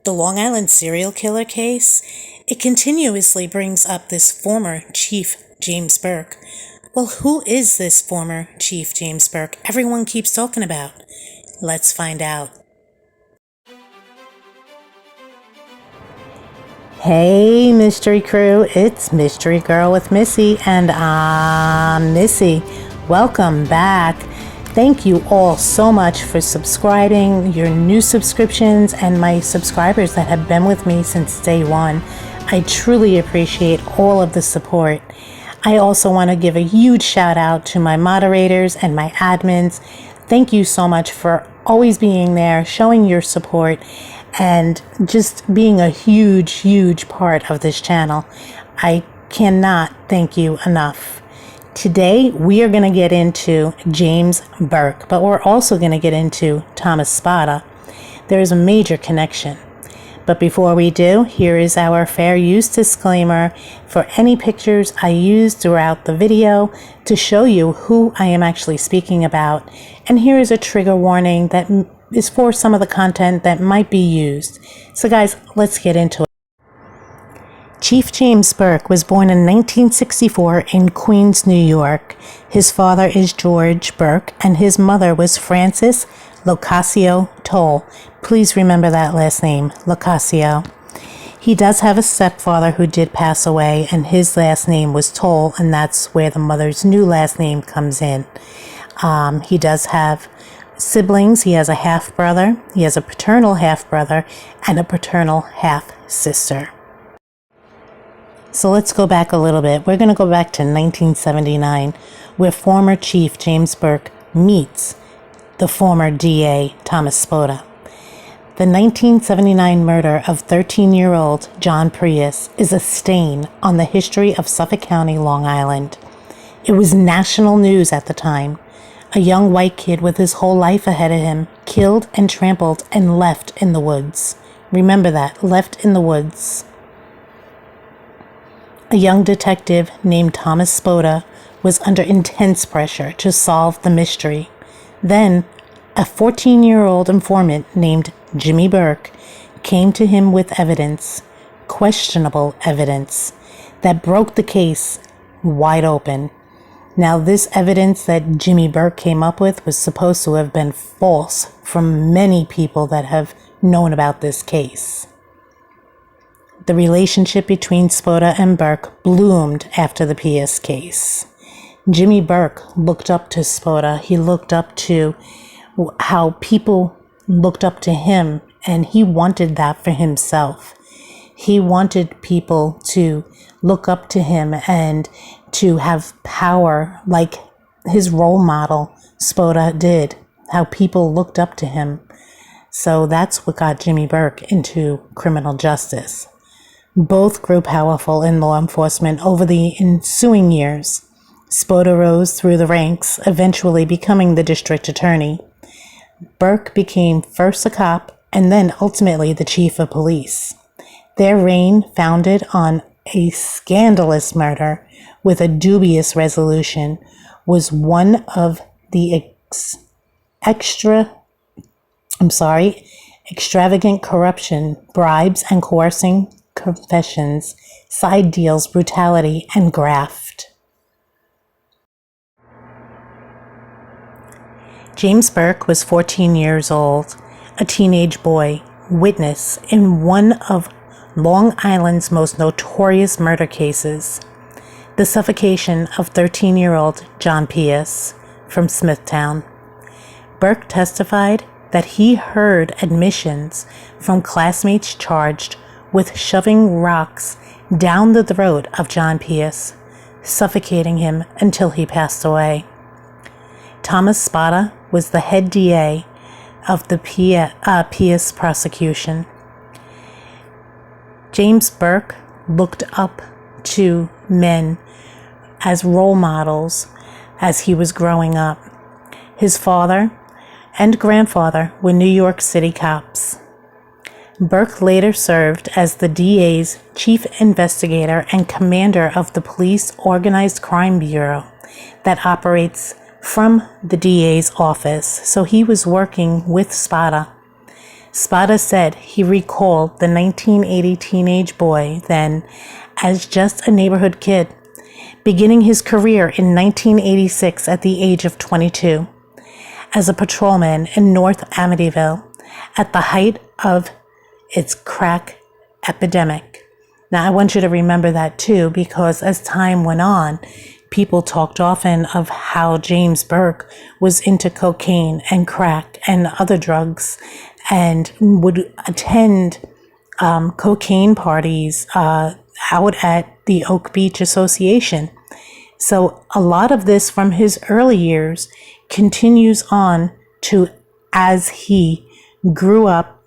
The Long Island serial killer case, it continuously brings up this former Chief James Burke. Well, who is this former Chief James Burke everyone keeps talking about? Let's find out. Hey, Mystery Crew, it's Mystery Girl with Missy, and I'm Missy. Welcome back. Thank you all so much for subscribing, your new subscriptions, and my subscribers that have been with me since day one. I truly appreciate all of the support. I also want to give a huge shout out to my moderators and my admins. Thank you so much for always being there, showing your support, and just being a huge part of this channel. I cannot thank you enough. Today, we are going to get into James Burke, but we're also going to get into Thomas Spada. There is a major connection. But before we do, here is our fair use disclaimer for any pictures I use throughout the video to show you who I am actually speaking about. And here is a trigger warning that is for some of the content that might be used. So guys, let's get into it. Chief James Burke was born in 1964 in Queens, New York. His father is George Burke, and his mother was Frances Locascio Toll. Please remember that last name, Locascio. He does have a stepfather who did pass away, and his last name was Toll, and that's where the mother's new last name comes in. He does have siblings. He has a half-brother, he has a paternal half-brother, and a paternal half-sister. So let's go back a little bit. We're going to go back to 1979, where former Chief James Burke meets the former DA, Thomas Spada. The 1979 murder of 13-year-old John Prius is a stain on the history of Suffolk County, Long Island. It was national news at the time. A young white kid with his whole life ahead of him, killed and trampled and left in the woods. Remember that, left in the woods. A young detective named Thomas Spada was under intense pressure to solve the mystery. Then, a 14-year-old informant named Jimmy Burke came to him with evidence, questionable evidence, that broke the case wide open. Now, this evidence that Jimmy Burke came up with was supposed to have been false from many people that have known about this case. The relationship between Spada and Burke bloomed after the PS case. Jimmy Burke looked up to Spada. He looked up to how people looked up to him, and he wanted that for himself. He wanted people to look up to him and to have power like his role model, Spada, did, how people looked up to him. So that's what got Jimmy Burke into criminal justice. Both grew powerful in law enforcement over the ensuing years. Spada rose through the ranks, eventually becoming the district attorney. Burke became first a cop and then ultimately the chief of police. Their reign, founded on a scandalous murder with a dubious resolution, was one of the extravagant corruption, bribes and coercing confessions, side deals, brutality, and graft. James Burke was 14 years old, a teenage boy, witness in one of Long Island's most notorious murder cases, the suffocation of 13-year-old John Prius from Smithtown. Burke testified that he heard admissions from classmates charged with shoving rocks down the throat of John Prius, suffocating him until he passed away. Thomas Spada was the head DA of the Prius prosecution. James Burke looked up to men as role models as he was growing up. His father and grandfather were New York City cops. Burke later served as the DA's chief investigator and commander of the Police Organized Crime Bureau that operates from the DA's office, so he was working with Spada. Spada said he recalled the 1980 teenage boy then as just a neighborhood kid, beginning his career in 1986 at the age of 22 as a patrolman in North Amityville at the height of its crack epidemic. Now, I want you to remember that too, because as time went on, people talked often of how James Burke was into cocaine and crack and other drugs and would attend cocaine parties out at the Oak Beach Association. So a lot of this from his early years continues on to as he grew up,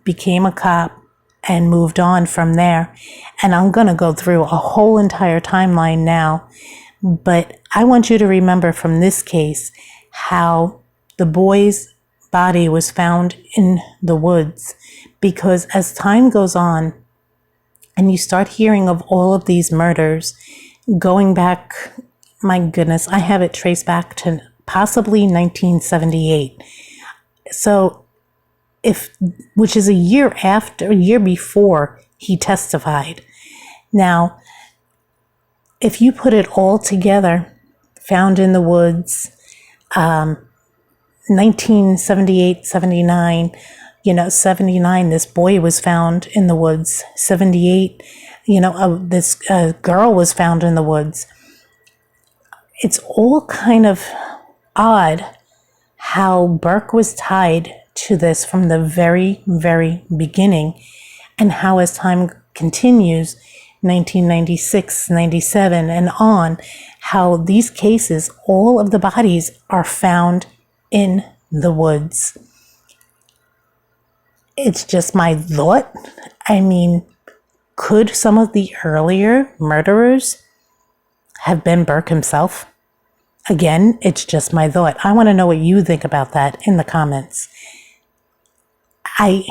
became a cop, and moved on from there. And I'm going to go through a whole entire timeline now. But I want you to remember from this case how the boy's body was found in the woods. Because as time goes on and you start hearing of all of these murders, going back, my goodness, I have it traced back to possibly 1978. So which is a year before he testified. Now, if you put it all together, found in the woods, 1978, 79, 79, this boy was found in the woods. 78, this girl was found in the woods. It's all kind of odd how Burke was tied to this from the very, very beginning, and how as time continues, 1996, 97, and on, how these cases, all of the bodies are found in the woods. It's just my thought. I mean, could some of the earlier murderers have been Burke himself? Again, it's just my thought. I want to know what you think about that in the comments. I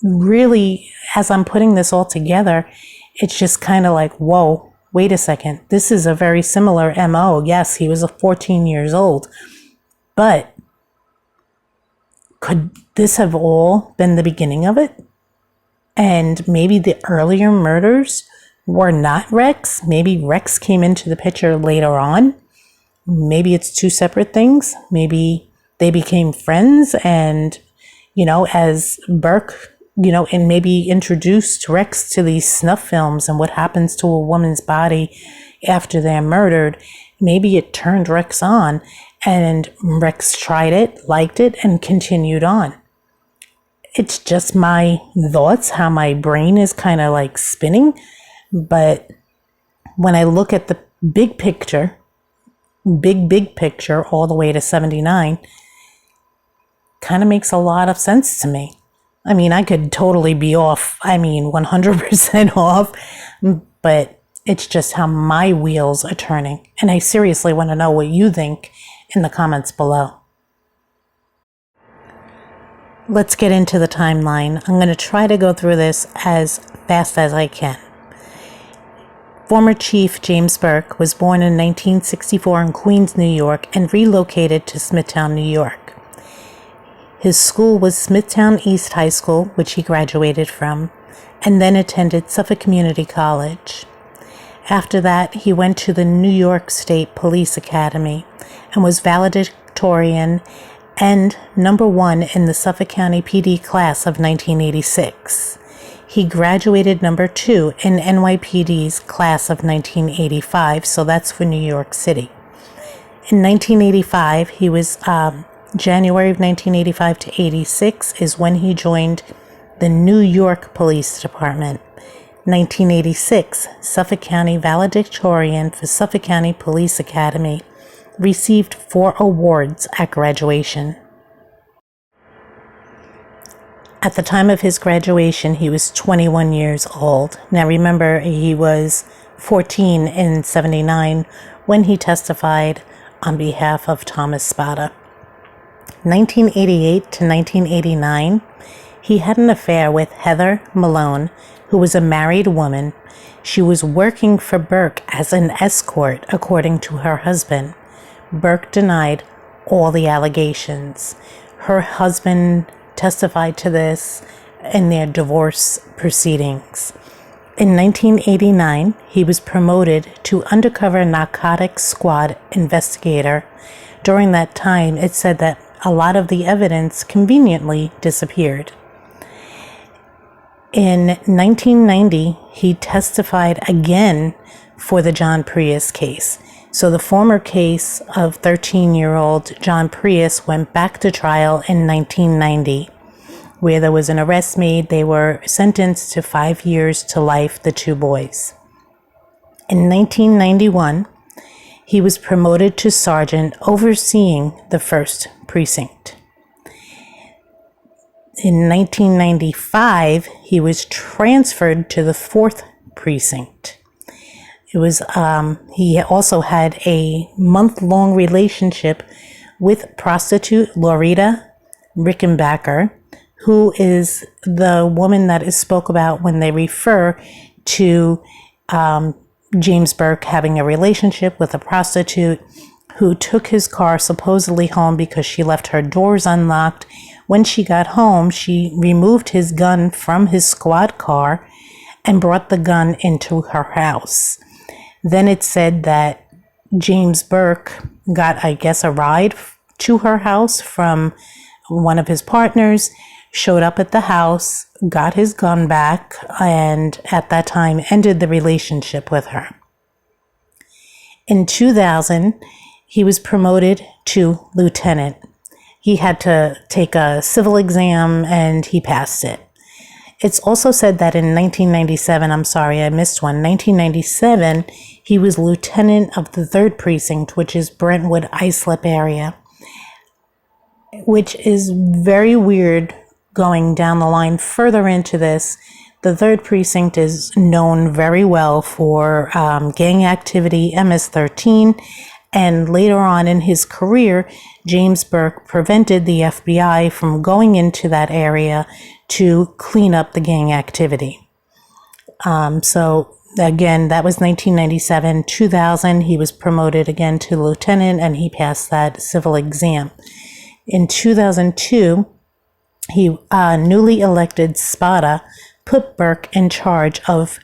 really, as I'm putting this all together, it's just kind of like, whoa, wait a second. This is a very similar MO. Yes, he was 14 years old. But could this have all been the beginning of it? And maybe the earlier murders were not Rex. Maybe Rex came into the picture later on. Maybe it's two separate things. Maybe they became friends and, as Burke, and maybe introduced Rex to these snuff films and what happens to a woman's body after they're murdered. Maybe it turned Rex on and Rex tried it, liked it, and continued on. It's just my thoughts, how my brain is kind of like spinning. But when I look at the big picture, big picture, all the way to 79, kind of makes a lot of sense to me. I mean, I could totally be off. 100% off, but it's just how my wheels are turning. And I seriously want to know what you think in the comments below. Let's get into the timeline. I'm going to try to go through this as fast as I can. Former Chief James Burke was born in 1964 in Queens, New York, and relocated to Smithtown, New York. His school was Smithtown East High School, which he graduated from, and then attended Suffolk Community College. After that, he went to the New York State Police Academy and was valedictorian and number 1 in the Suffolk County PD class of 1986. He graduated number 2 in NYPD's class of 1985, so that's for New York City. In 1985, he was January of 1985 to 86 is when he joined the New York Police Department. 1986, Suffolk County valedictorian for Suffolk County Police Academy, received 4 awards at graduation. At the time of his graduation, he was 21 years old. Now remember, he was 14 in 79 when he testified on behalf of Thomas Spada. 1988 to 1989, he had an affair with Heather Malone, who was a married woman. She was working for Burke as an escort, according to her husband. Burke denied all the allegations. Her husband testified to this in their divorce proceedings. In 1989, he was promoted to undercover narcotics squad investigator. During that time, it said that a lot of the evidence conveniently disappeared. In 1990, he testified again for the John Prius case. So the former case of 13-year-old John Prius went back to trial in 1990, where there was an arrest made. They were sentenced to 5 years to life, the two boys. In 1991, he was promoted to sergeant overseeing the 1st Precinct. In 1995, he was transferred to the 4th Precinct. He also had a month-long relationship with prostitute Loretta Rickenbacker, who is the woman that is spoke about when they refer to James Burke having a relationship with a prostitute who took his car supposedly home because she left her doors unlocked. When she got home, she removed his gun from his squad car and brought the gun into her house. Then it said that James Burke got, I guess, a ride to her house from one of his partners, showed up at the house, got his gun back, and at that time ended the relationship with her. In 2000, he was promoted to lieutenant. He had to take a civil exam and he passed it. It's also said that in 1997, I'm sorry, I missed one, 1997, he was lieutenant of the 3rd Precinct, which is Brentwood Islip area, which is very weird going down the line further into this. The 3rd Precinct is known very well for gang activity, MS-13, and later on in his career, James Burke prevented the FBI from going into that area to clean up the gang activity. So again, that was 1997. 2000, he was promoted again to lieutenant and he passed that civil exam. In 2002, he newly elected SPADA put Burke in charge of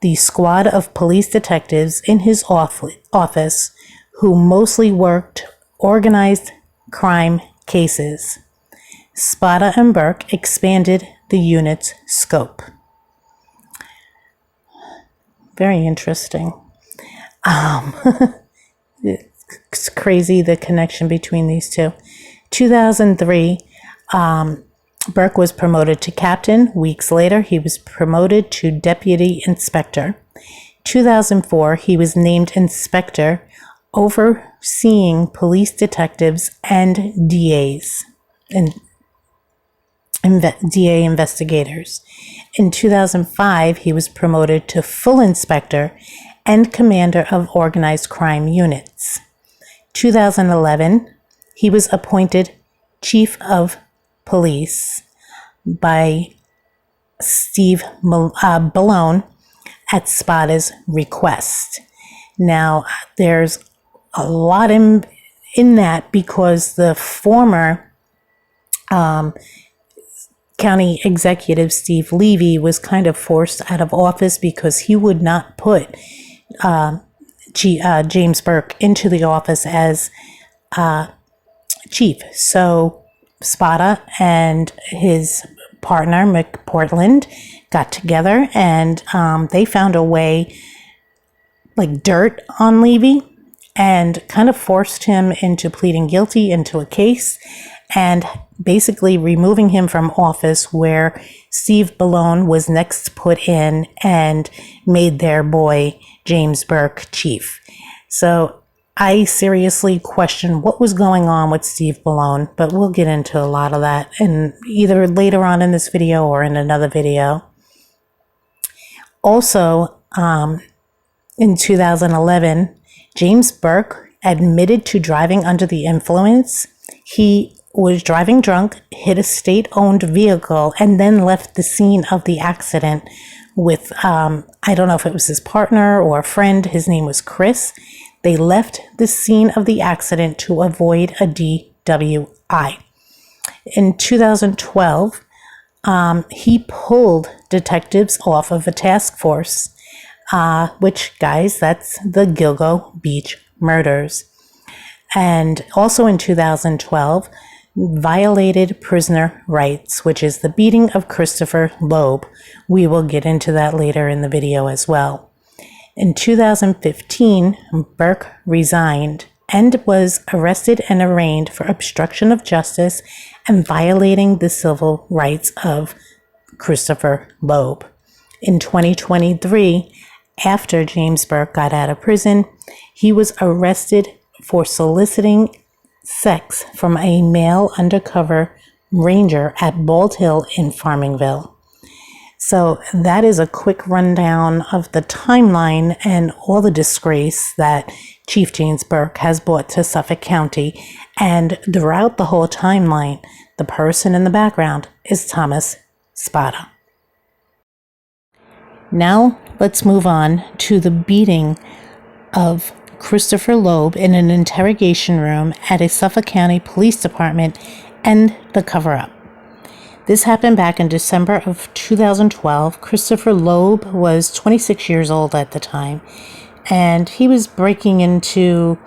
the squad of police detectives in his office who mostly worked organized crime cases. SPADA and Burke expanded the unit's scope. Very interesting. It's crazy the connection between these two. 2003, Burke was promoted to captain. Weeks later, he was promoted to deputy inspector. 2004, he was named inspector, overseeing police detectives and DAs and DA investigators. In 2005, he was promoted to full inspector and commander of organized crime units. 2011, he was appointed chief of police by Steve Ballone at SPADA's request. Now, there's a lot in that because the former county executive Steve Levy was kind of forced out of office because he would not put James Burke into the office as chief. So SPADA and his partner McPortland got together and they found a way, like dirt on Levy, and kind of forced him into pleading guilty into a case and basically removing him from office, where Steve Ballone was next put in and made their boy James Burke chief. So I seriously question what was going on with Steve Ballone, but we'll get into a lot of that in either later on in this video or in another video. Also, in 2011, James Burke admitted to driving under the influence. He was driving drunk, hit a state-owned vehicle, and then left the scene of the accident with, I don't know if it was his partner or a friend. His name was Chris. They left the scene of the accident to avoid a DWI. In 2012, he pulled detectives off of a task force, which, guys, that's the Gilgo Beach murders. And also in 2012, violated prisoner rights, which is the beating of Christopher Loeb. We will get into that later in the video as well. In 2015, Burke resigned and was arrested and arraigned for obstruction of justice and violating the civil rights of Christopher Loeb. In 2023, after James Burke got out of prison, he was arrested for soliciting sex from a male undercover ranger at Bald Hill in Farmingville. So that is a quick rundown of the timeline and all the disgrace that Chief James Burke has brought to Suffolk County. And throughout the whole timeline, the person in the background is Thomas Spada. Now let's move on to the beating of Christopher Loeb in an interrogation room at a Suffolk County Police Department and the cover-up. This happened back in December of 2012. Christopher Loeb was 26 years old at the time, and he was breaking into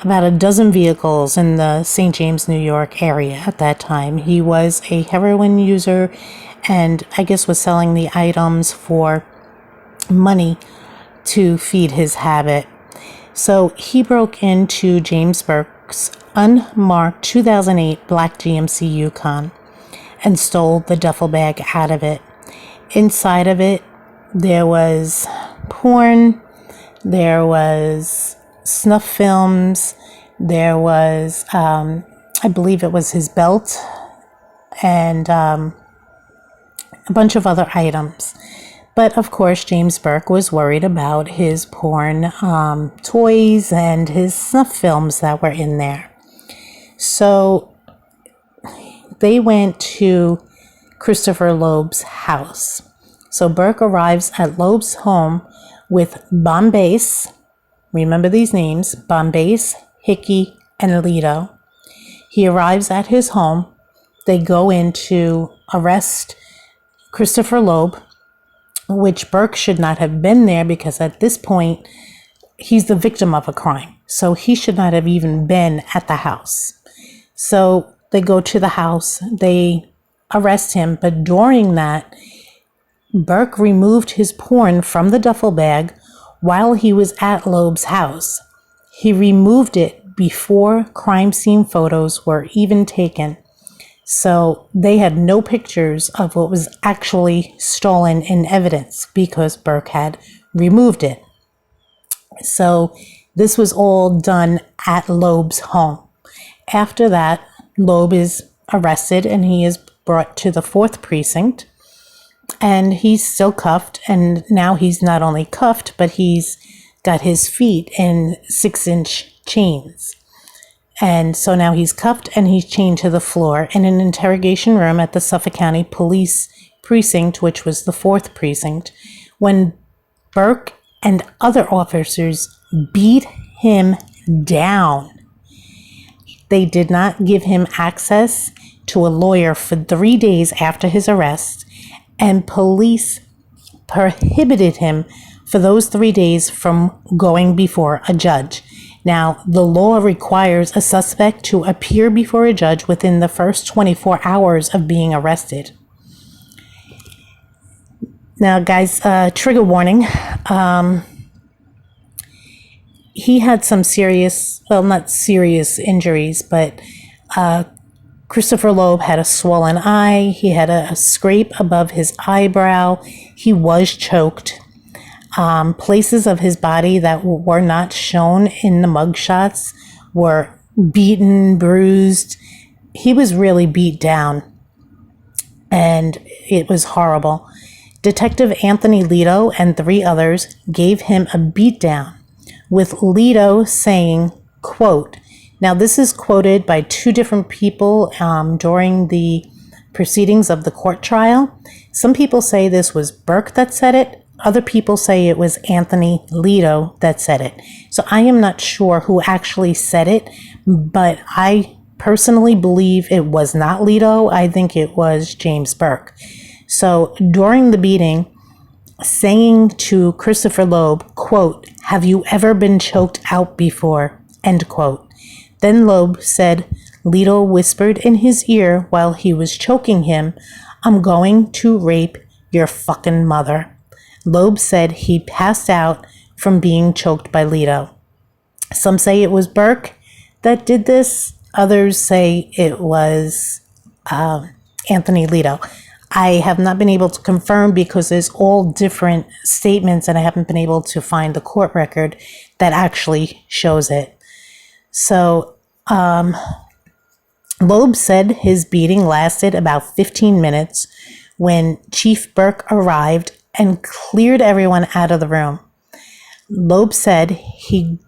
about a dozen vehicles in the St. James, New York area at that time. He was a heroin user and I guess was selling the items for money to feed his habit. So he broke into James Burke's unmarked 2008 black GMC Yukon and stole the duffel bag out of it. Inside of it, there was porn, there was snuff films, there was, I believe it was his belt, and a bunch of other items. But of course, James Burke was worried about his porn toys and his snuff films that were in there. So they went to Christopher Loeb's house. So Burke arrives at Loeb's home with Bombace. Remember these names: Bombace, Hickey, and Alito. He arrives at his home. They go in to arrest Christopher Loeb, which Burke should not have been there because at this point, he's the victim of a crime. So he should not have even been at the house. So they go to the house, they arrest him, but during that, Burke removed his porn from the duffel bag while he was at Loeb's house. He removed it before crime scene photos were even taken. So they had no pictures of what was actually stolen in evidence because Burke had removed it. So this was all done at Loeb's home. After that, Loeb is arrested and he is brought to the 4th precinct, and he's still cuffed. And now he's not only cuffed, but he's got his feet in 6-inch chains. And so now he's cuffed and he's chained to the floor in an interrogation room at the Suffolk County Police Precinct, which was the 4th precinct, when Burke and other officers beat him down. They did not give him access to a lawyer for 3 days after his arrest, and police prohibited him for those 3 days from going before a judge. Now, the law requires a suspect to appear before a judge within the first 24 hours of being arrested. Now, guys, trigger warning. He had some serious, well, not serious injuries, but Christopher Loeb had a swollen eye. He had a scrape above his eyebrow. He was choked. Places of his body that were not shown in the mugshots were beaten, bruised. He was really beat down, and it was horrible. Detective Anthony Lito and 3 others gave him a beatdown, with Lito saying, quote, now this is quoted by 2 different people during the proceedings of the court trial. Some people say this was Burke that said it. Other people say it was Anthony Lito that said it. So I am not sure who actually said it, but I personally believe it was not Lito. I think it was James Burke. So during the beating, saying to Christopher Loeb, quote, "Have you ever been choked out before?" End quote. Then Loeb said Lito whispered in his ear while he was choking him, "I'm going to rape your fucking mother." Loeb said he passed out from being choked by Lito. Some say it was Burke that did this. Others say it was Anthony Lito. I have not been able to confirm because there's all different statements and I haven't been able to find the court record that actually shows it. So, Loeb said his beating lasted about 15 minutes when Chief Burke arrived and cleared everyone out of the room. Loeb said he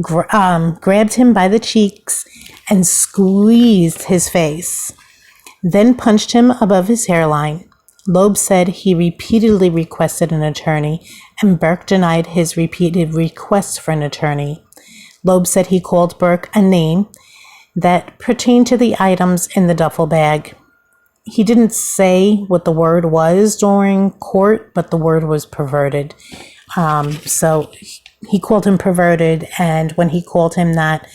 grabbed him by the cheeks and squeezed his face, then punched him above his hairline. Loeb said he repeatedly requested an attorney, and Burke denied his repeated requests for an attorney. Loeb said he called Burke a name that pertained to the items in the duffel bag. He didn't say what the word was during court, but the word was perverted. So he called him perverted, and when he called him that,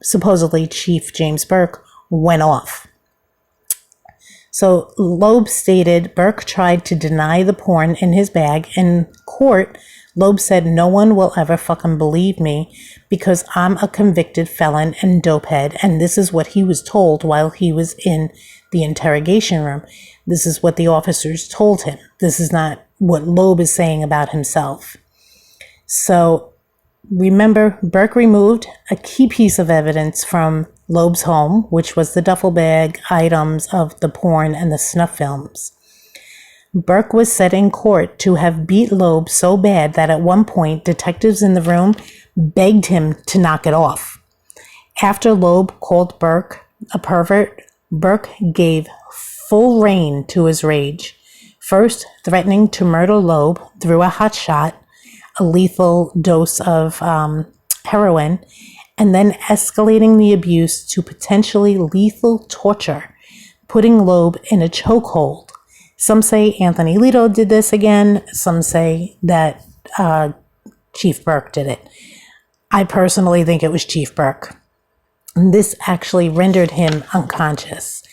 supposedly Chief James Burke went off. So Loeb stated Burke tried to deny the porn in his bag. In court, Loeb said, "No one will ever fucking believe me because I'm a convicted felon and dopehead." And this is what he was told while he was in the interrogation room. This is what the officers told him. This is not what Loeb is saying about himself. So remember, Burke removed a key piece of evidence from Loeb's home, which was the duffel bag items of the porn and the snuff films. Burke was said in court to have beat Loeb so bad that at one point detectives in the room begged him to knock it off. After Loeb called Burke a pervert, Burke gave full rein to his rage, first threatening to murder Loeb through a hot shot, a lethal dose of heroin, and then escalating the abuse to potentially lethal torture, putting Loeb in a chokehold. Some say Anthony Lito did this again. Some say that Chief Burke did it. I personally think it was Chief Burke. And this actually rendered him unconscious.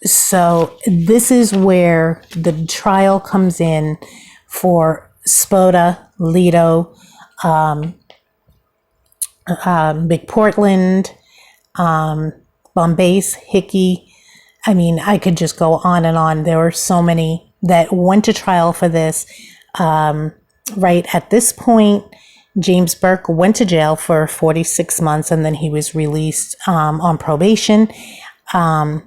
So this is where the trial comes in for Spoda, Lito, McPortland, Bombayce, Hickey. I mean, I could just go on and on. There were so many that went to trial for this. Right at this point, James Burke went to jail for 46 months and then he was released on probation. Thomas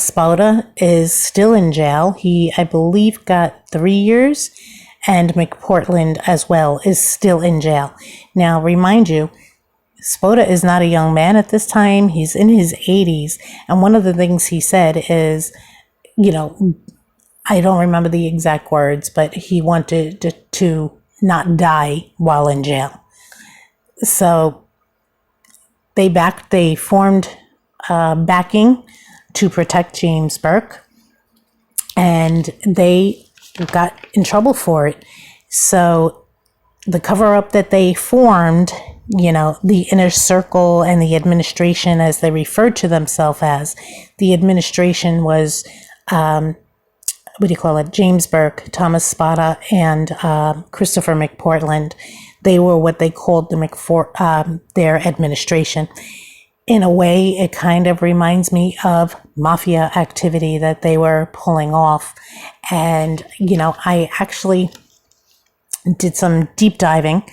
Spoda is still in jail. He, I believe, got 3 years. And McPortland as well is still in jail. Now, remind you, Spoda is not a young man at this time. He's in his 80s. And one of the things he said is, you know, I don't remember the exact words, but he wanted to not die while in jail. So they formed backing to protect James Burke. And they got in trouble for it. So the cover-up that they formed, you know, the inner circle and the administration, as they referred to themselves as, the administration was, James Burke, Thomas Spoda, and Christopher McPortland. They were what they called their administration. In a way, it kind of reminds me of mafia activity that they were pulling off. And, you know, I actually did some deep diving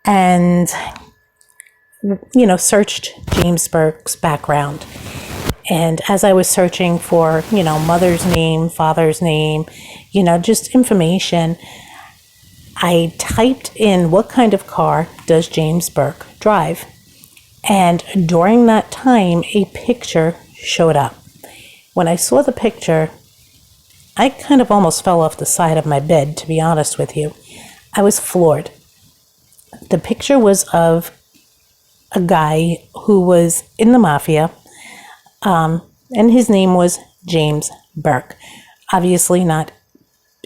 and, you know, searched James Burke's background. And as I was searching for, you know, mother's name, father's name, you know, just information, I typed in what kind of car does James Burke drive? And during that time, a picture showed up. When I saw the picture, I kind of almost fell off the side of my bed, to be honest with you. I was floored. The picture was of a guy who was in the mafia, and his name was James Burke. Obviously not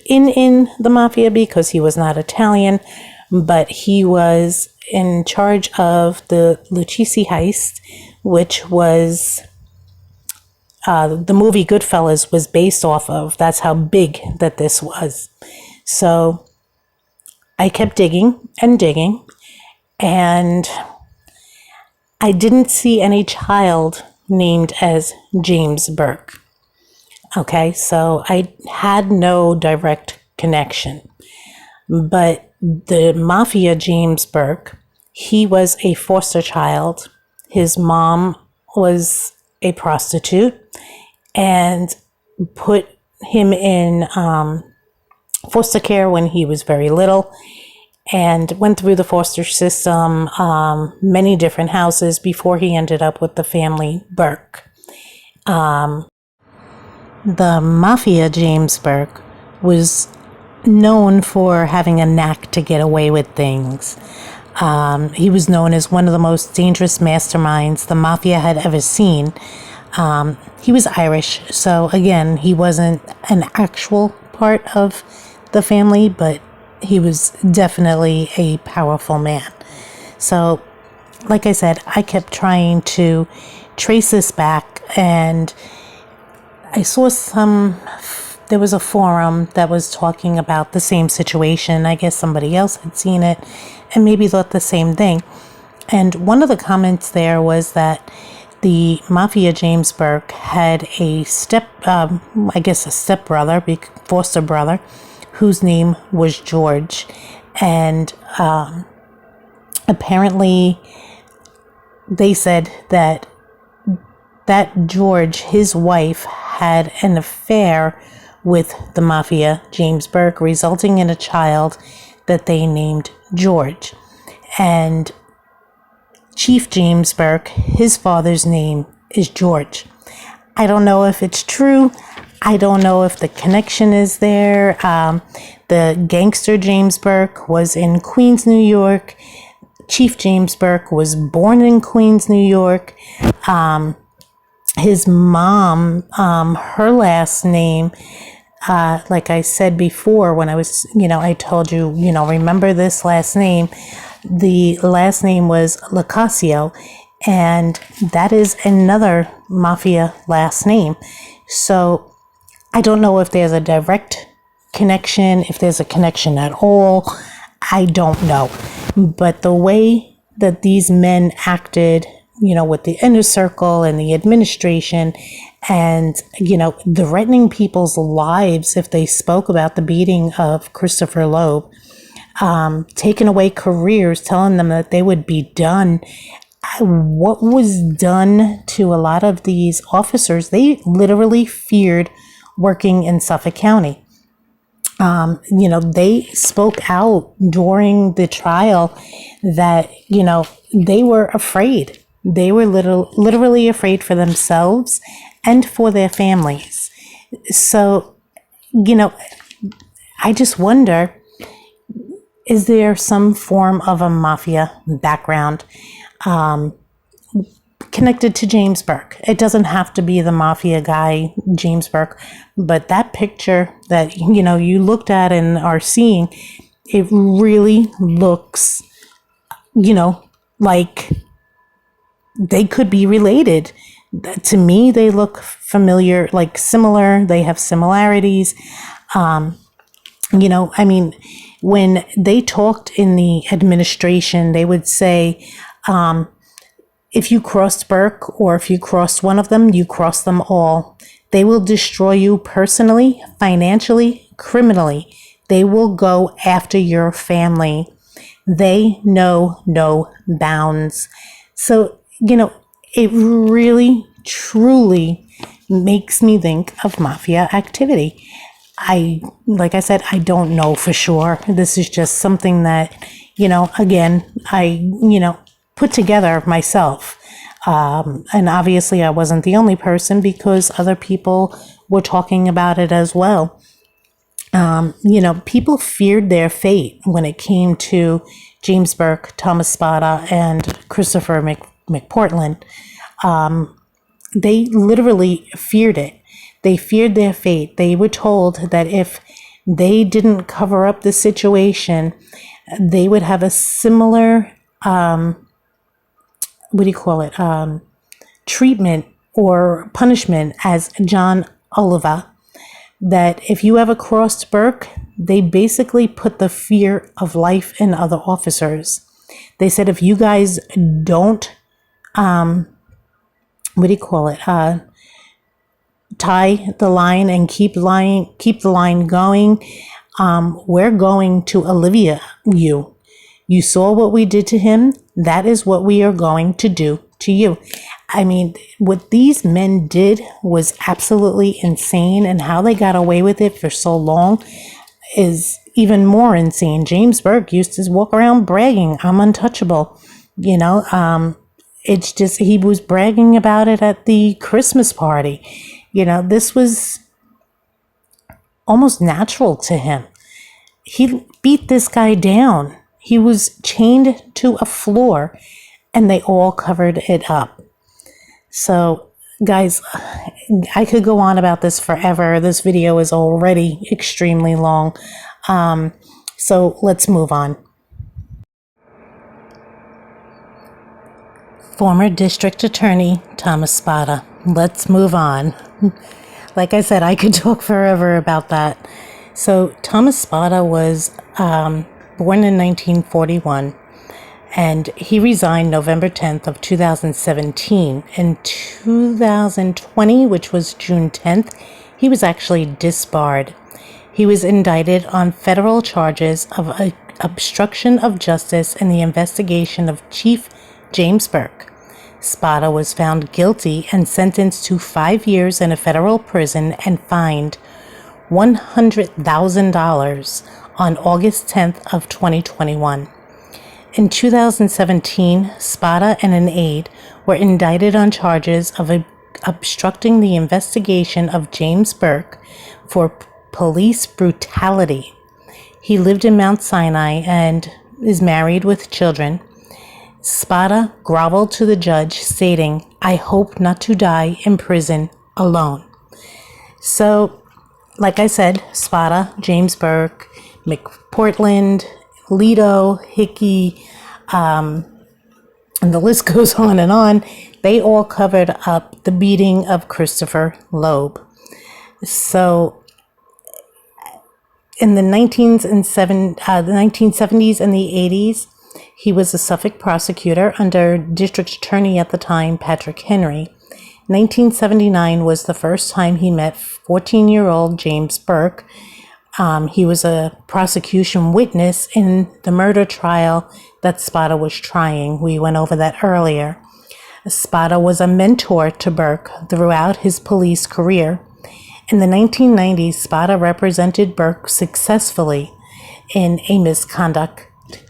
in the mafia because he was not Italian, but he was in charge of the Lucchese heist, which was the movie Goodfellas was based off of. That's how big that this was. So I kept digging and digging, and I didn't see any child named as James Burke. Okay, so I had no direct connection. But the mafia James Burke, he was a foster child. His mom was a prostitute and put him in foster care when he was very little, and went through the foster system, many different houses before he ended up with the family Burke. The mafia James Burke was known for having a knack to get away with things. He was known as one of the most dangerous masterminds the mafia had ever seen. He was Irish, so again, he wasn't an actual part of the family, but he was definitely a powerful man. So, like I said, I kept trying to trace this back, and I saw there was a forum that was talking about the same situation. I guess somebody else had seen it and maybe thought the same thing. And one of the comments there was that the mafia James Burke had a stepbrother, foster brother, whose name was George. And apparently they said that George, his wife, had an affair with the mafia James Burke, resulting in a child that they named George. And Chief James Burke, his father's name is George. I don't know if it's true. I don't know if the connection is there. The gangster James Burke was in Queens, New York. Chief James Burke was born in Queens, New York. His mom, her last name, like I said before, when I was, I told you, remember this last name. The last name was Locascio, and that is another mafia last name. So I don't know if there's a direct connection, if there's a connection at all. I don't know. But the way that these men acted, with the inner circle and the administration, and, threatening people's lives if they spoke about the beating of Christopher Loeb, taking away careers, telling them that they would be done. What was done to a lot of these officers, they literally feared working in Suffolk County. They spoke out during the trial that, they were afraid. They were literally afraid for themselves and for their families. So, I just wonder, is there some form of a mafia background connected to James Burke? It doesn't have to be the mafia guy, James Burke, but that picture that, you looked at and are seeing, it really looks, like they could be related. To me, they look familiar, like similar. They have similarities. When they talked in the administration, they would say, if you crossed Burke or if you crossed one of them, you crossed them all. They will destroy you personally, financially, criminally. They will go after your family. They know no bounds. So, it really, truly makes me think of mafia activity. Like I said, I don't know for sure. This is just something that, again, I put together myself. And obviously I wasn't the only person because other people were talking about it as well. People feared their fate when it came to James Burke, Thomas Spada, and Christopher McPortland. They literally feared it. They feared their fate. They were told that if they didn't cover up the situation, they would have a similar, treatment or punishment as John Oliver. That if you ever crossed Burke, they basically put the fear of life in other officers. They said if you guys don't, tie the line and keep the line going, we're going to alleviate you. You saw what we did to him. That is what we are going to do to you. I mean, what these men did was absolutely insane, and how they got away with it for so long is even more insane. James Burke used to walk around bragging, I'm untouchable. It's just, he was bragging about it at the Christmas party. This was almost natural to him. He beat this guy down. He was chained to a floor, and they all covered it up. So, guys, I could go on about this forever. This video is already extremely long. So let's move on. Former District Attorney Thomas Spada. Let's move on. Like I said, I could talk forever about that. So Thomas Spada was born in 1941. And he resigned November 10th of 2017. In 2020, which was June 10th, he was actually disbarred. He was indicted on federal charges of obstruction of justice in the investigation of Chief James Burke. Spada was found guilty and sentenced to 5 years in a federal prison and fined $100,000 on August 10th of 2021. In 2017, Spada and an aide were indicted on charges of obstructing the investigation of James Burke for police brutality. He lived in Mount Sinai and is married with children. Spada groveled to the judge, stating, "I hope not to die in prison alone." So, like I said, Spada, James Burke, McPortland, Leto, Hickey, and the list goes on and on. They all covered up the beating of Christopher Loeb. So in the 1970s and the 80s, he was a Suffolk prosecutor under District Attorney at the time, Patrick Henry. 1979 was the first time he met 14-year-old James Burke. He was a prosecution witness in the murder trial that Spada was trying. We went over that earlier. Spada was a mentor to Burke throughout his police career. In the 1990s, Spada represented Burke successfully in a misconduct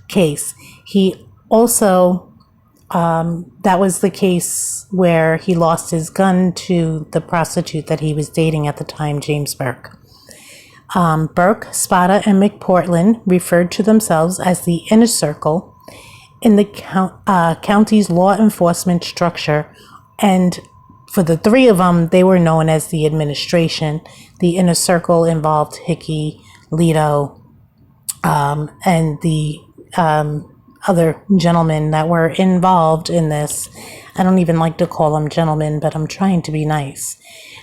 case. He also, that was the case where he lost his gun to the prostitute that he was dating at the time, James Burke. Burke, Spada, and McPortland referred to themselves as the Inner Circle in the county's law enforcement structure, and for the three of them, they were known as the administration. The Inner Circle involved Hickey, Leto, and the other gentlemen that were involved in this. I don't even like to call them gentlemen, but I'm trying to be nice.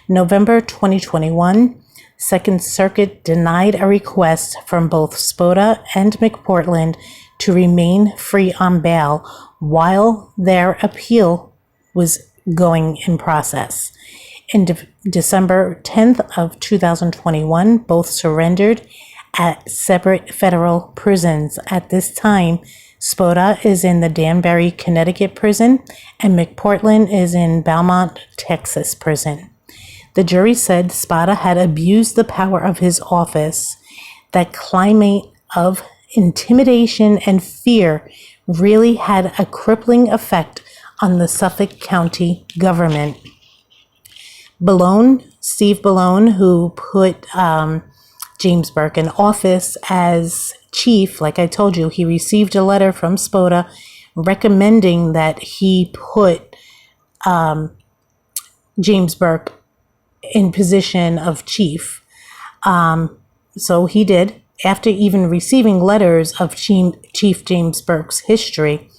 November 2021, Second Circuit denied a request from both Spada and McPortland to remain free on bail while their appeal was going in process. In December 10th of 2021, both surrendered at separate federal prisons. At this time, Spada is in the Danbury, Connecticut prison, and McPortland is in Beaumont, Texas prison. The jury said Spada had abused the power of his office. That climate of intimidation and fear really had a crippling effect on the Suffolk County government. Steve Ballone, who put James Burke in office as chief. Like I told you, he received a letter from SPOTA recommending that he put James Burke in position of chief. So he did, after even receiving letters of Chief James Burke's history,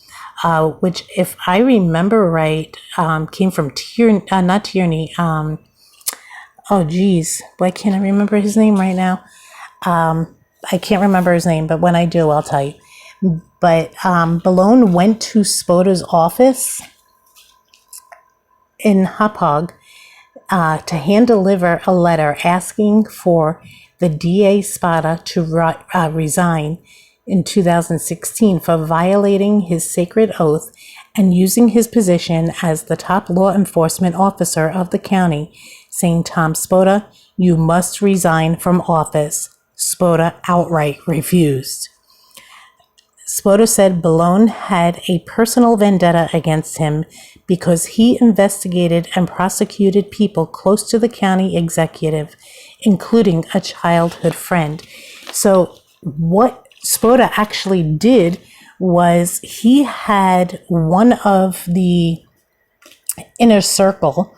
which, if I remember right, came from not Tierney. Oh, geez. Why can't I remember his name right now? I can't remember his name, but when I do, I'll tell you. But Balone went to SPOTA's office in Hauppauge to hand deliver a letter asking for the DA SPOTA to resign in 2016 for violating his sacred oath and using his position as the top law enforcement officer of the county, saying, "Tom SPOTA, you must resign from office." SPOTA outright refused. SPOTA said Balone had a personal vendetta against him because he investigated and prosecuted people close to the county executive, including a childhood friend. So what SPOTA actually did was he had one of the inner circle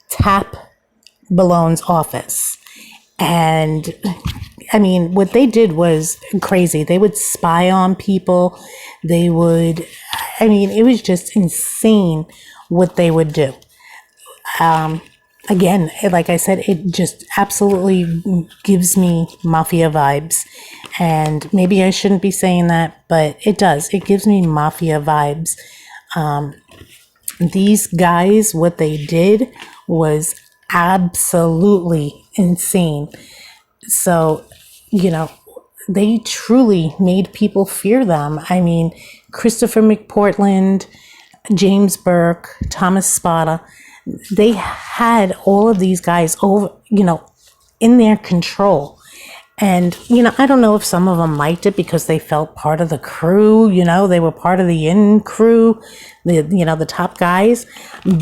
tap Balone's office. And I mean, what they did was crazy. They would spy on people. It was just insane what they would do. Again, like I said, it just absolutely gives me mafia vibes. And maybe I shouldn't be saying that, but it does. It gives me mafia vibes. These guys, what they did was absolutely insane. So, they truly made people fear them. I mean, Christopher McPortland, James Burke, Thomas SPOTA, they had all of these guys over, in their control. And, I don't know if some of them liked it because they felt part of the crew, they were part of the in crew, the top guys.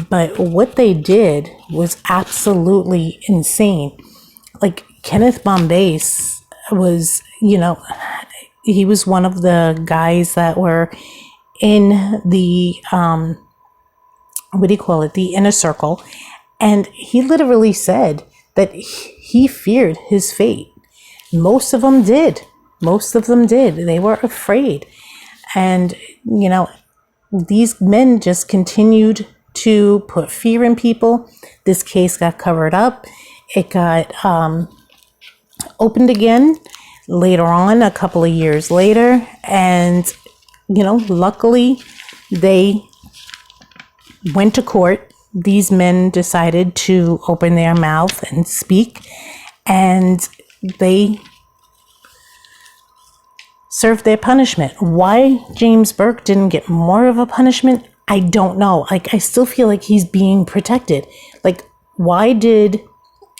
But what they did was absolutely insane. Like Kenneth Bombase was, he was one of the guys that were in the, the inner circle. And he literally said that he feared his fate. Most of them did. They were afraid. And, these men just continued to put fear in people. This case got covered up. It got opened again later on, a couple of years later. And, luckily they went to court. These men decided to open their mouth and speak. And they served their punishment. Why James Burke didn't get more of a punishment, I don't know. Like, I still feel like he's being protected. Like, why did,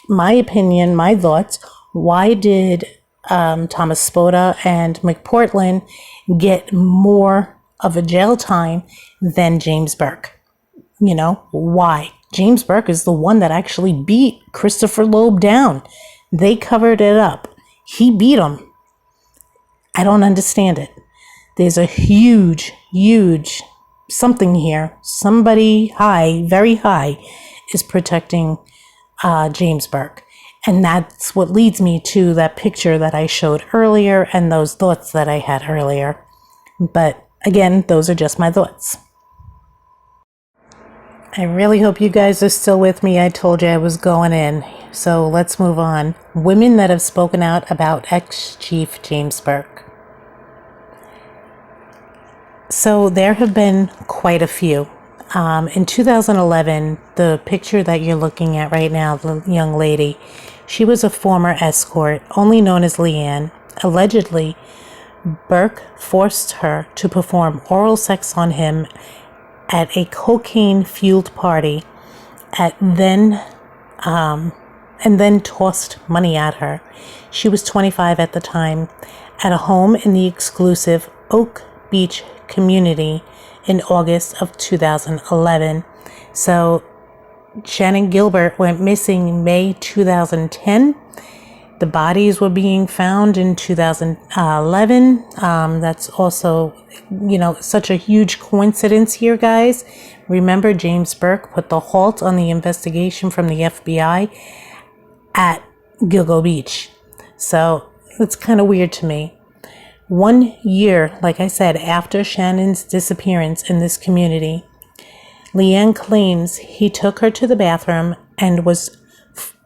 my opinion, my thoughts, why did Thomas SPOTA and McPortland get more of a jail time than James Burke? Why? James Burke is the one that actually beat Christopher Loeb down. They covered it up. He beat him. I don't understand it. There's a huge something here. Somebody high, very high, is protecting James Burke. And that's what leads me to that picture that I showed earlier and those thoughts that I had earlier. But again, those are just my thoughts. I really hope you guys are still with me. I told you I was going in. So let's move on. Women that have spoken out about ex-Chief James Burke. So there have been quite a few. In 2011, the picture that you're looking at right now, the young lady, she was a former escort, only known as Leanne. Allegedly, Burke forced her to perform oral sex on him at a cocaine-fueled party, and then tossed money at her. She was 25 at the time, at a home in the exclusive Oak Beach community in August of 2011. So Shannon Gilbert went missing in May 2010. The bodies were being found in 2011. That's also, such a huge coincidence here, guys. Remember, James Burke put the halt on the investigation from the FBI at Gilgo Beach. So it's kind of weird to me. 1 year, like I said, after Shannon's disappearance in this community, Leanne claims he took her to the bathroom and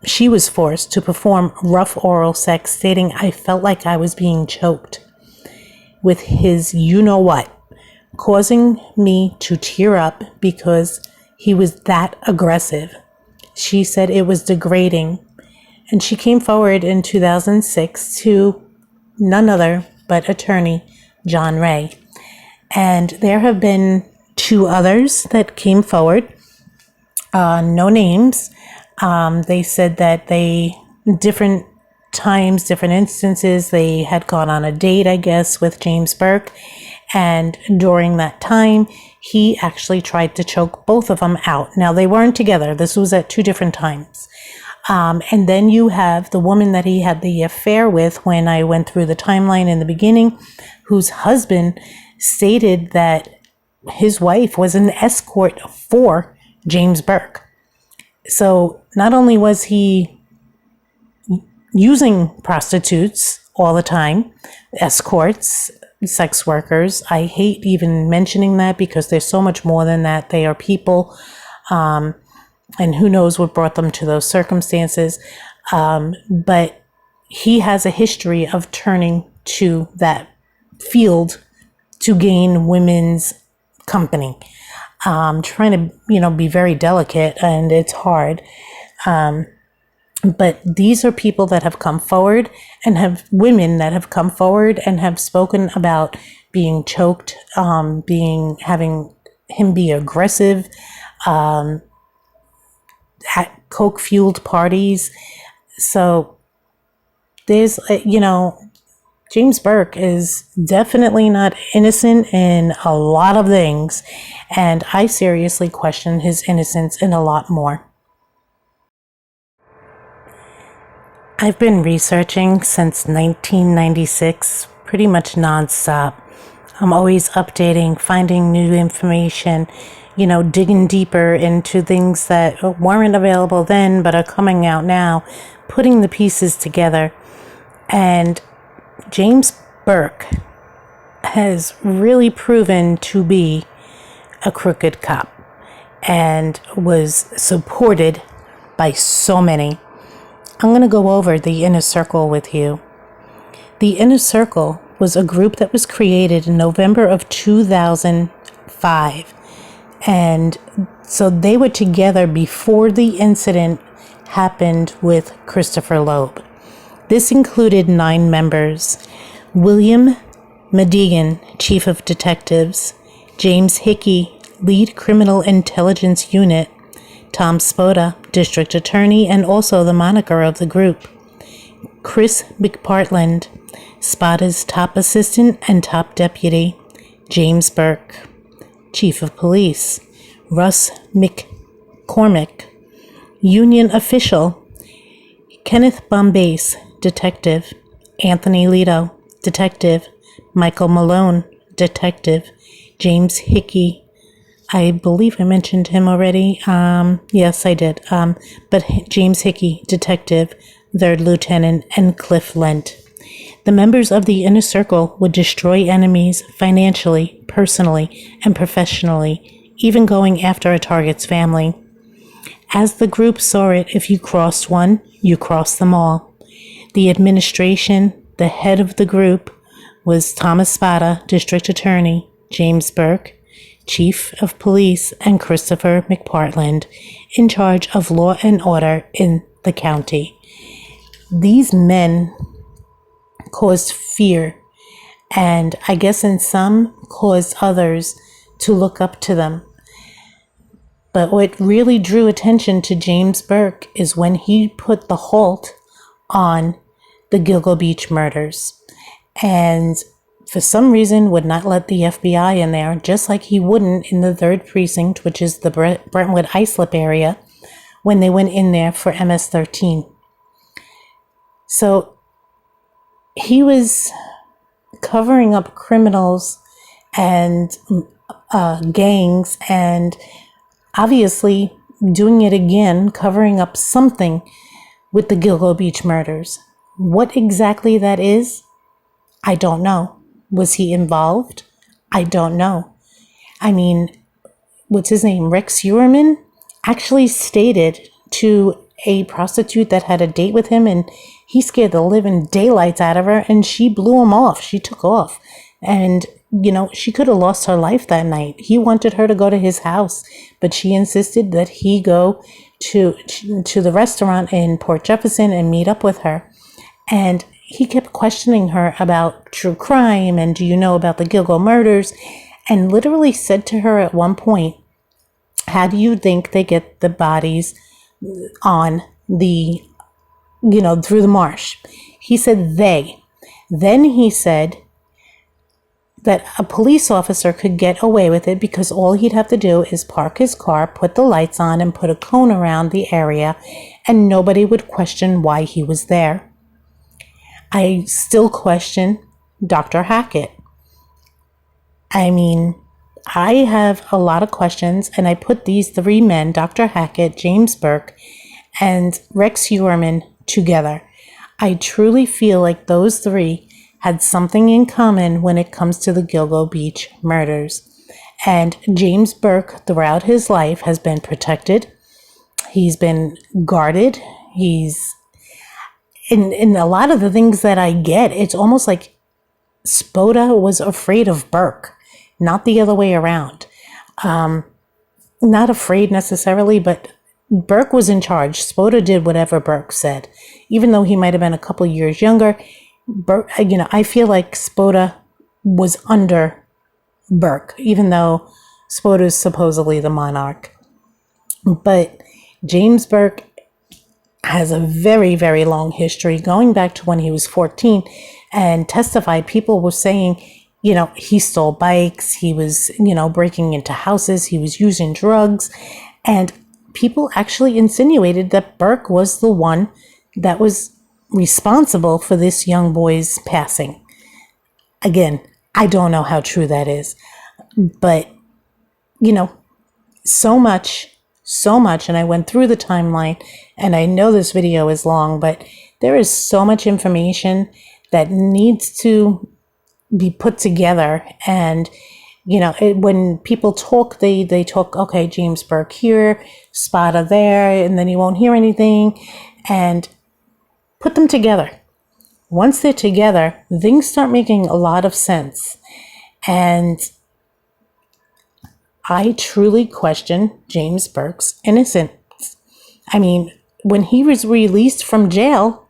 she was forced to perform rough oral sex, stating, "I felt like I was being choked with his you-know-what, causing me to tear up because he was that aggressive." She said it was degrading. And she came forward in 2006 to none other but attorney John Ray. And there have been 2 others that came forward, no names. They said that different times, different instances, they had gone on a date, I guess, with James Burke. And during that time, he actually tried to choke both of them out. Now, they weren't together. This was at 2 different times. And then you have the woman that he had the affair with when I went through the timeline in the beginning, whose husband stated that his wife was an escort for James Burke. So not only was he using prostitutes all the time, escorts, sex workers. I hate even mentioning that because there's so much more than that. They are people, and who knows what brought them to those circumstances. But he has a history of turning to that field to gain women's company. Trying to, be very delicate, and it's hard. But these are people that have come forward and women that have come forward and have spoken about being choked, having him be aggressive, at coke-fueled parties. So there's, James Burke is definitely not innocent in a lot of things, and I seriously question his innocence in a lot more. I've been researching since 1996, pretty much nonstop. I'm always updating, finding new information, digging deeper into things that weren't available then but are coming out now, putting the pieces together. And James Burke has really proven to be a crooked cop and was supported by so many. I'm going to go over the Inner Circle with you. The Inner Circle was a group that was created in November of 2005. And so they were together before the incident happened with Christopher Loeb. This included 9 members: William Madigan, Chief of Detectives; James Hickey, Lead Criminal Intelligence Unit; Tom Spoda, District Attorney and also the moniker of the group; Chris McPartland, Spoda's top assistant and top deputy; James Burke, Chief of Police; Russ McCormick, Union Official; Kenneth Bombase, Detective; Anthony Lito, Detective; Michael Malone, Detective; James Hickey, I believe I mentioned him already. Yes, I did. But James Hickey, Detective, 3rd Lieutenant, and Cliff Lent. The members of the Inner Circle would destroy enemies financially, personally, and professionally, even going after a target's family. As the group saw it, if you crossed one, you crossed them all. The administration, the head of the group, was Thomas Spada, District Attorney; James Burke, Chief of Police; and Christopher McPartland, in charge of law and order in the county. These men caused fear, and I guess in some caused others to look up to them. But what really drew attention to James Burke is when he put the halt on the Gilgo Beach murders, and for some reason would not let the FBI in there, just like he wouldn't in the 3rd Precinct, which is the Brentwood Islip area, when they went in there for MS-13. So he was covering up criminals and gangs, and obviously doing it again, covering up something with the Gilgo Beach murders. What exactly that is, I don't know. Was he involved? I don't know. I mean, what's his name? Rex Uerman actually stated to a prostitute that had a date with him, and he scared the living daylights out of her, and she blew him off. She took off. And, she could have lost her life that night. He wanted her to go to his house, but she insisted that he go to the restaurant in Port Jefferson and meet up with her. And he kept questioning her about true crime and do you know about the Gilgo murders? And literally said to her at one point, how do you think they get the bodies on the, through the marsh? He said they. Then he said that a police officer could get away with it because all he'd have to do is park his car, put the lights on, and put a cone around the area, and nobody would question why he was there. I still question Dr. Hackett. I mean, I have a lot of questions, and I put these three men, Dr. Hackett, James Burke, and Rex Uerman, together. I truly feel like those three had something in common when it comes to the Gilgo Beach murders. And James Burke, throughout his life, has been protected. He's been guarded. He's in a lot of the things that I get, it's almost like Spoda was afraid of Burke, not the other way around. Not afraid necessarily, but Burke was in charge. Spoda did whatever Burke said. Even though he might have been a couple years younger, Burke, I feel like Spoda was under Burke, even though Spoda is supposedly the monarch. But James Burke has a very, very long history going back to when he was 14 and testified. People were saying, he stole bikes, he was, breaking into houses, he was using drugs, and people actually insinuated that Burke was the one that was responsible for this young boy's passing. Again, I don't know how true that is, but, so much, and I went through the timeline, and I know this video is long, but there is so much information that needs to be put together. And, when people talk, they talk, okay, James Burke here, Spoda there, and then you won't hear anything, and put them together. Once they're together, things start making a lot of sense. And I truly question James Burke's innocence. I mean, when he was released from jail,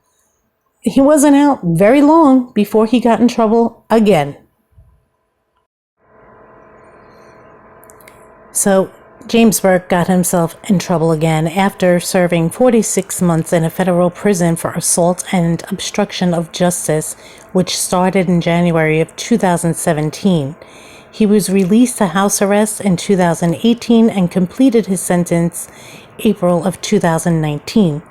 he wasn't out very long before he got in trouble again. So James Burke got himself in trouble again after serving 46 months in a federal prison for assault and obstruction of justice, which started in January of 2017. He was released to house arrest in 2018 and completed his sentence April of 2019.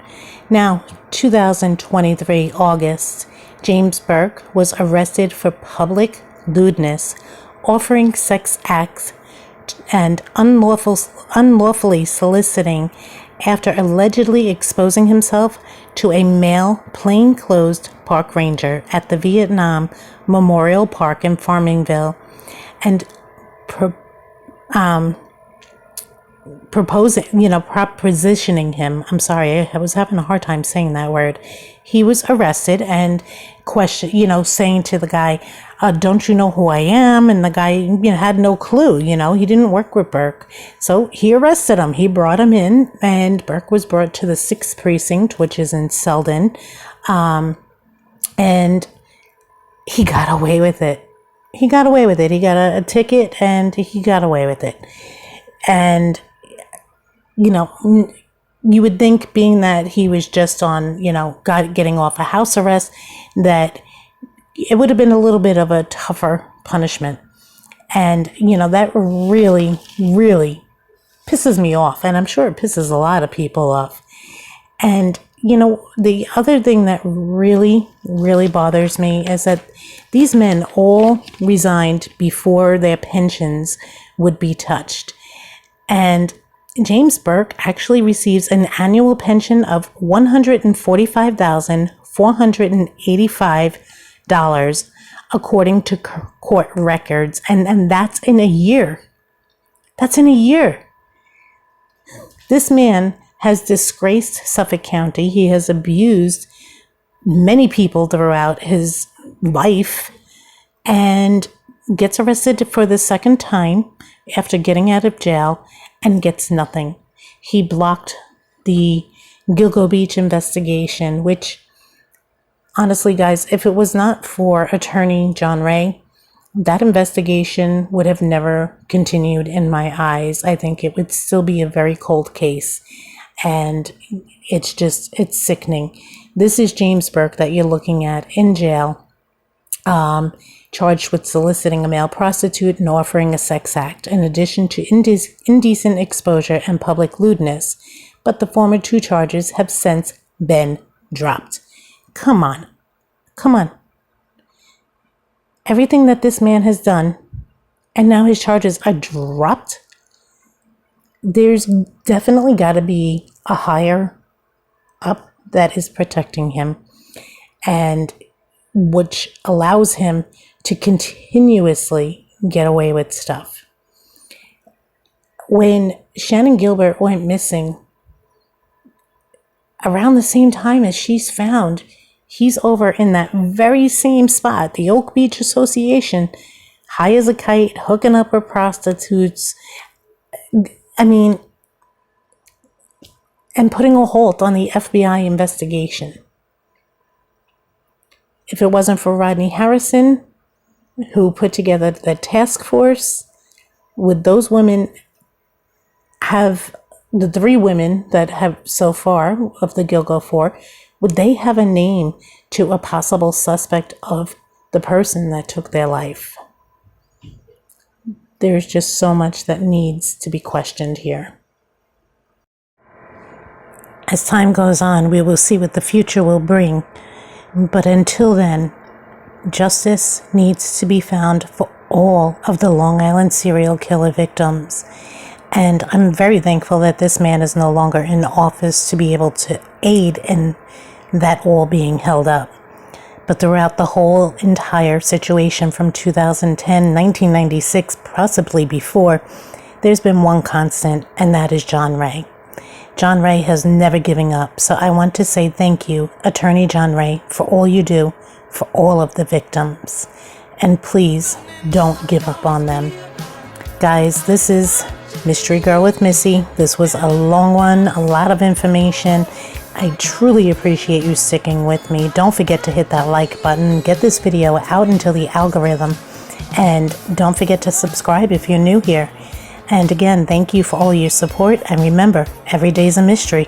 Now, 2023 August, James Burke was arrested for public lewdness, offering sex acts, and unlawfully soliciting after allegedly exposing himself to a male plainclothes park ranger at the Vietnam Memorial Park in Farmingville and propositioning him. I'm sorry, I was having a hard time saying that word. He was arrested and saying to the guy, don't you know who I am? And the guy, had no clue, he didn't work with Burke. So he arrested him. He brought him in, and Burke was brought to the 6th precinct, which is in Selden. And he got away with it. He got a ticket, and he got away with it. And, you would think, being that he was just on, getting off a house arrest, that it would have been a little bit of a tougher punishment. And, that really, really pisses me off. And I'm sure it pisses a lot of people off. And the other thing that really, really bothers me is that these men all resigned before their pensions would be touched. And James Burke actually receives an annual pension of $145,485 according to court records. And that's in a year. That's in a year. This man has disgraced Suffolk County. He has abused many people throughout his life and gets arrested for the second time after getting out of jail and gets nothing. He blocked the Gilgo Beach investigation, which honestly, guys, if it was not for attorney John Ray, that investigation would have never continued in my eyes. I think it would still be a very cold case. And it's sickening. This is James Burke that you're looking at in jail, charged with soliciting a male prostitute and offering a sex act, in addition to indecent exposure and public lewdness. But the former two charges have since been dropped. Come on. Everything that this man has done, and now his charges are dropped. There's definitely got to be a higher up that is protecting him, and which allows him to continuously get away with stuff. When Shannon Gilbert went missing, around the same time as she's found, he's over in that very same spot, the Oak Beach Association, high as a kite, hooking up with prostitutes. I mean, and putting a halt on the FBI investigation. If it wasn't for Rodney Harrison, who put together the task force, would those women have, the three women that have so far of the Gilgo Four, would they have a name to a possible suspect of the person that took their life? There's just so much that needs to be questioned here. As time goes on, we will see what the future will bring. But until then, justice needs to be found for all of the Long Island serial killer victims. And I'm very thankful that this man is no longer in office to be able to aid in that all being held up. But throughout the whole entire situation from 2010, 1996, possibly before, there's been one constant, and that is John Ray. John Ray has never given up. So I want to say thank you, Attorney John Ray, for all you do for all of the victims. And please don't give up on them. Guys, this is Mystery Girl with Missy. This was a long one, a lot of information. I truly appreciate you sticking with me. Don't forget to hit that like button. Get this video out into the algorithm. And don't forget to subscribe if you're new here. And again, thank you for all your support. And remember, every day's a mystery.